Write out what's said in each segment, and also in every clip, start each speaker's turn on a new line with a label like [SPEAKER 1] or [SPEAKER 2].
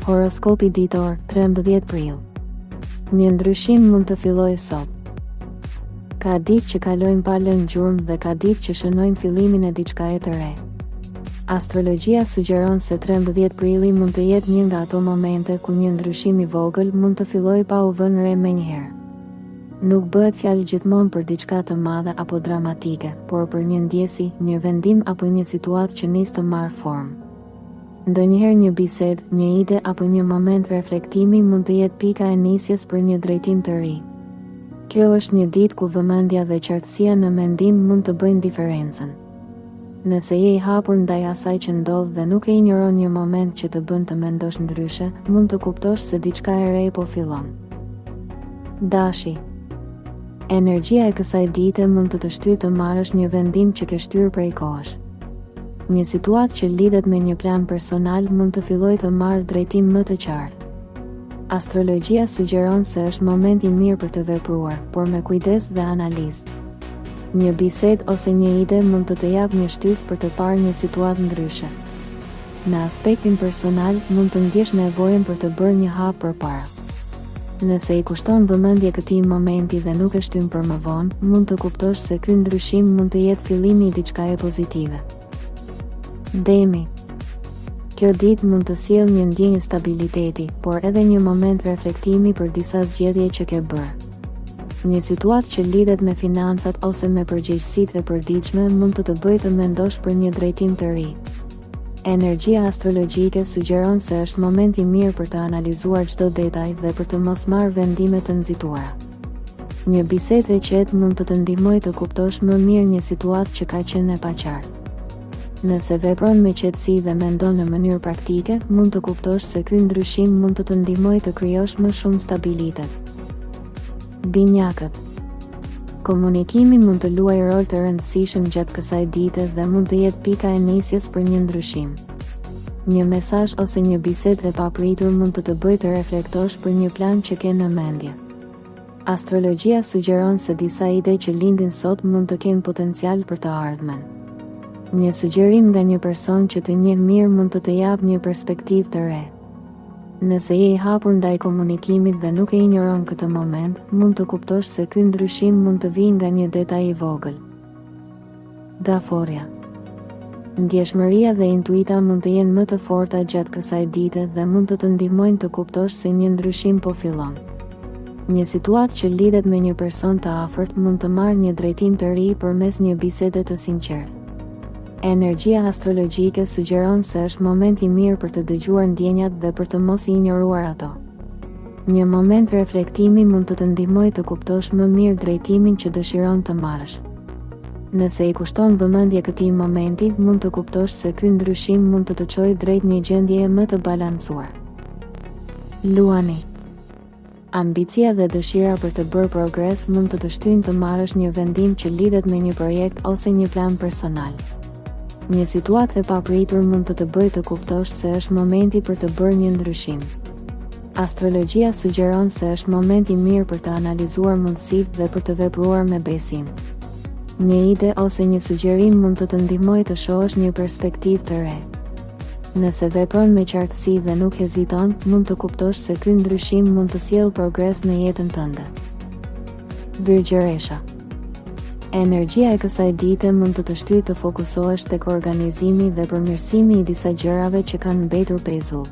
[SPEAKER 1] Horoskopi ditor, 13 prill. Një ndryshim mund të fillojë sot. Ka ditë që kalojnë pa lënë gjurmë dhe ka ditë që shënojnë fillimin e diçkaje të re. Astrologjia sugjeron se 13 prilli mund të jetë një nga ato momente ku një ndryshim i vogël mund të fillojë pa u vënë re menjëherë. Nuk bëhet fjalë gjithmonë për diçka të madhe apo dramatike, por për një ndjesi, një vendim apo një situatë që nis të marrë formë. Ndonjëherë një bisedë, një ide apo një moment reflektimi mund të jetë pika e nisjes për një drejtim të ri. Kjo është një ditë ku vëmendja dhe qartësia në mendim mund të bëjnë diferencën. Nëse je i hapur ndaj asaj që ndodh dhe nuk e injoron një moment që të bën të mendosh ndryshe, mund të kuptosh se diçka e re po fillon. Dashi. Energjia e kësaj dite mund të shtyjë të marrësh një vendim që ke shtyrë prej kohësh. Një situatë që lidhet me një plan personal mund të fillojë të marrë drejtim më të qartë. Astrologjia sugjeron se është moment i mirë për të vepruar, por me kujdes dhe analizë. Një bisedë ose një ide mund të japë një shtysë për të parë një situatë ndryshe. Në aspektin personal, mund të ndjesh nevojën për të bërë një hap përpara. Nëse i kushton vëmendje këtij momenti dhe nuk e shtyn për më vonë, mund të kuptosh se ky ndryshim mund të jetë fillimi i diçkaje pozitive. Demi. Kjo ditë mund të sjellë një ndjenjë stabiliteti, por edhe një moment reflektimi për disa zgjedhje që ke bërë. Një situatë që lidhet me financat ose me përgjegjësitë e përditshme mund të bëjë të mendosh për një drejtim të ri. Energjia astrologjike sugjeron se është moment i mirë për të analizuar çdo detaj dhe për të mos marrë vendime të nxituara. Një bisedë e qetë mund të të ndihmojë të kuptosh më mirë një situatë që ka qenë e paqartë. Nëse vepron me qetësi dhe mendon në mënyrë praktike, mund të kuptosh se ky ndryshim mund të të ndihmojë të krijosh më shumë stabilitet. Binjakët. Komunikimi mund të luajë rol të rëndësishëm gjatë kësaj dite dhe mund të jetë pika e nisjes për një ndryshim. Një mesazh ose një bisedë e papritur mund të të bëjë të reflektosh për një plan që ke në mendje. Astrologjia sugjeron se disa ide që lindin sot mund të kenë potencial për të ardhmen. Një sugjerim nga një person që të njeh mirë mund të japë një perspektivë të re. Nëse je i hapur ndaj komunikimit dhe nuk e injoron këtë moment, mund të kuptosh se ky ndryshim mund të vijë nga një detaj i vogël. Daforja. Ndjeshmëria dhe intuita mund të jenë më të forta gjatë kësaj dite dhe mund të të ndihmojnë të kuptosh se një ndryshim po fillon. Një situatë që lidhet me një person të afërt mund të marrë një drejtim të ri përmes një bisede të sinqertë. Energjia astrologjike sugjeron se është moment i mirë për të dëgjuar ndjenjat dhe për të mos i injoruar ato. Një moment reflektimi mund të të ndihmojë të kuptosh më mirë drejtimin që dëshiron të marrësh. Nëse i kushton vëmendje këtij momenti, mund të kuptosh se ky ndryshim mund të të çojë drejt një gjendjeje më të balancuar. Luani. Ambicia dhe dëshira për të bërë progres mund të të shtyjnë të marrësh një vendim që lidhet me një projekt ose një plan personal. Një situatë e papritur mund të të bëjë të kuptosh se është momenti për të bërë një ndryshim. Astrologjia sugjeron se është moment i mirë për të analizuar mundësitë dhe për të vepruar me besim. Një ide ose një sugjerim mund të të ndihmojë të shohësh një perspektivë të re. Nëse vepron me qartësi dhe nuk heziton, mund të kuptosh se ky ndryshim mund të sjellë progres në jetën tënde. Virgjëresha. Energjia e kësaj dite mund të të shtyjë të fokusohesh tek organizimi dhe përmirësimi i disa gjërave që kanë mbetur pezull.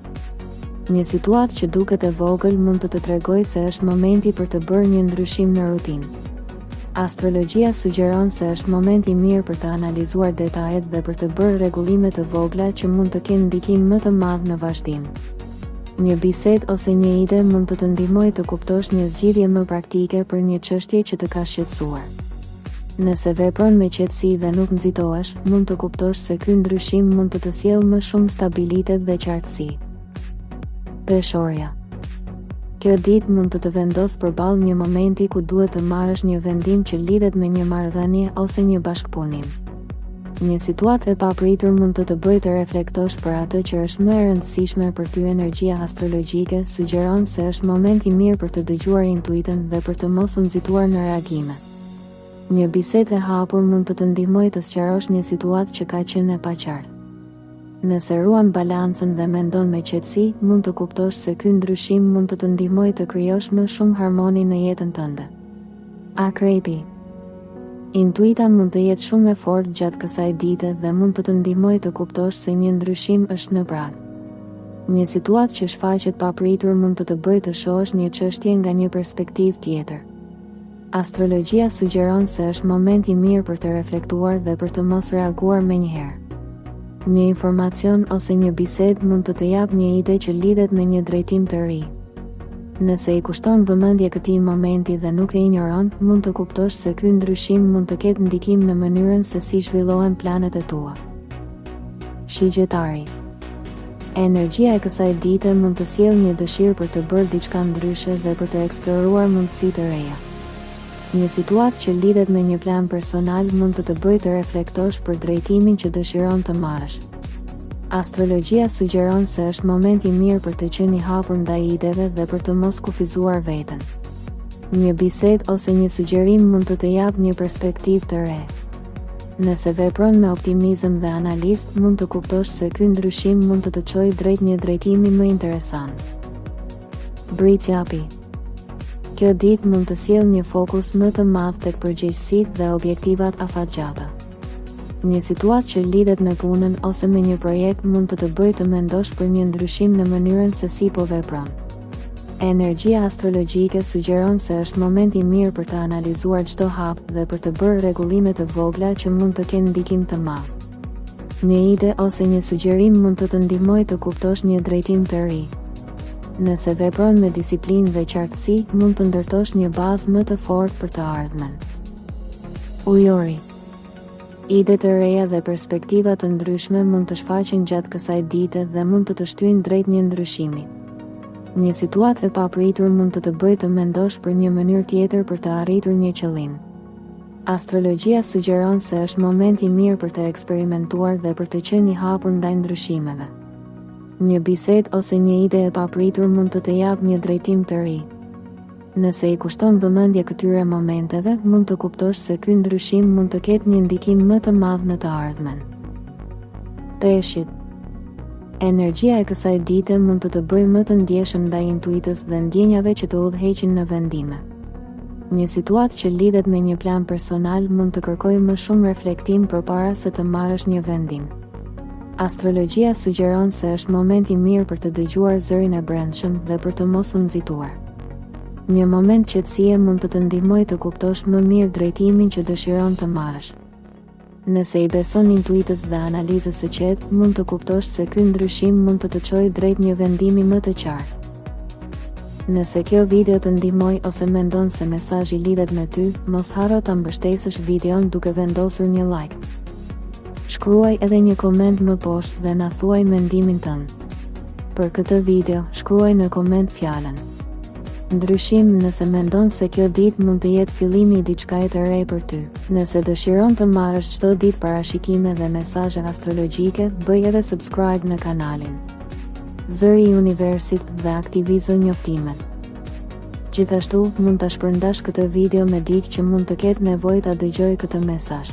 [SPEAKER 1] Një situatë që duket e vogël mund të të tregojë se është momenti për të bërë një ndryshim në rutinë. Astrologjia sugjeron se është moment i mirë për të analizuar detajet dhe për të bërë rregullime të vogla që mund të kenë ndikim më të madh në vazhdim. Një bisedë ose një ide mund të të ndihmojë të kuptosh një zgjidhje më praktike për një çështje që të ka shqetësuar. Nëse vepron me qetësi dhe nuk nxitohesh, mund të kuptosh se ky ndryshim mund të të sjellë më shumë stabilitet dhe qartësi. Peshorja. Kjo ditë mund të të vendosë përballë një momenti ku duhet të marrësh një vendim që lidhet me një marrëdhënie ose një bashkëpunim. Një situatë e papritur mund të të bëjë të reflektosh për atë që është më e rëndësishme për ty. Energjia astrologjike sugjeron se është moment i mirë për të dëgjuar intuitën dhe për të mos u nxituar në reagime. Një bisedë e hapur mund të të ndihmojë të sqarosh një situatë që ka qenë e paqartë. Nëse ruan balancën dhe mendon me qetësi, mund të kuptosh se ky ndryshim mund të ndihmojë të krijosh më shumë harmoni në jetën tënde. Akrepi. Intuita mund të jetë shumë e fortë gjatë kësaj dite dhe mund të ndihmojë të kuptosh se një ndryshim është në prag. Një situatë që shfaqet papritur mund të bëjë të shohësh një çështje nga një perspektivë tjetër. Astrologjia sugjeron se është moment i mirë për të reflektuar dhe për të mos reaguar menjëherë. Një informacion ose një bisedë mund të japë një ide që lidhet me një drejtim të ri. Nëse i kushton vëmendje këtij momenti dhe nuk e injoron, mund të kuptosh se ky ndryshim mund të ketë ndikim në mënyrën se si zhvillohen planet e tua. Shigjetari. Energjia e kësaj dite mund të sjellë një dëshirë për të bërë diçka ndryshe dhe për të eksploruar mundësi të reja. Një situatë që lidhet me një plan personal mund të bëjë të reflektosh për drejtimin që dëshiron të marrësh. Astrologjia sugjeron se është moment i mirë për të qenë i hapur ndaj ideve dhe për të mos kufizuar veten. Një bisedë ose një sugjerim mund të japë një perspektivë të re. Nëse vepron me optimizëm dhe analizë, mund të kuptosh se ky ndryshim mund të çojë drejt një drejtimi më interesant. Britsjapi. Kjo ditë mund të sjellë një fokus më të madh tek përgjegjësitë dhe objektivat afatgjata. Një situatë që lidhet me punën ose me një projekt mund të bëjë të mendosh për një ndryshim në mënyrën se si po vepron. Energjia astrologjike sugjeron se është moment i mirë për të analizuar çdo hap dhe për të bërë rregullime të vogla që mund të kenë ndikim të madh. Një ide ose një sugjerim mund të ndihmojë të kuptosh një drejtim të ri. Nëse vepron me disiplinë dhe qartësi, mund të ndërtosh një bazë më të fortë për të ardhmen. Ujori. Ide të reja dhe perspektiva të ndryshme mund të shfaqen gjatë kësaj dite dhe mund të shtyjnë drejt një ndryshimi. Një situatë e papritur mund të bëjë të mendosh për një mënyrë tjetër për të arritur një qëllim. Astrologjia sugjeron se është moment i mirë për të eksperimentuar dhe për të qenë i hapur ndaj ndryshimeve. Një bisedë ose një ide e papritur mund të japë një drejtim të ri. Nëse i kushton vëmendje këtyre momenteve, mund të kuptosh se ky ndryshim mund të ketë një ndikim më të madh në të ardhmen. Peshqit. Energjia e kësaj dite mund të bëjë më të ndjeshëm ndaj intuitës dhe ndjenjave që të udhëheqin në vendime. Një situatë që lidhet me një plan personal mund të kërkojë më shumë reflektim përpara se të marrësh një vendim. Astrologjia sugjeron se është moment i mirë për të dëgjuar zërin e brendshëm dhe për të mos u nxitur. Një moment qetësie mund të ndihmojë të kuptosh më mirë drejtimin që dëshiron të marrësh. Nëse i beson intuitës dhe analizës së qetë, mund të kuptosh se ky ndryshim mund të çojë drejt një vendimi më të qartë. Nëse kjo video të ndihmoi ose mendon se mesazhi lidhet me ty, mos harro ta mbështesësh videon duke vendosur një like. Shkruaj edhe një koment më poshtë dhe na thuaj mendimin tënd. Për këtë video, shkruaj në koment fjalën ndryshim nëse mendon se kjo ditë mund të jetë fillimi i diçkaje të re për ty. Nëse dëshiron të marrësh çdo ditë parashikime dhe mesazhe astrologjike, bëj edhe subscribe në kanalin Zëri i Universit dhe aktivizo njoftimet. Gjithashtu, mund ta shpërndash këtë video me dikë që mund të ketë nevojë ta dëgjojë këtë mesazh.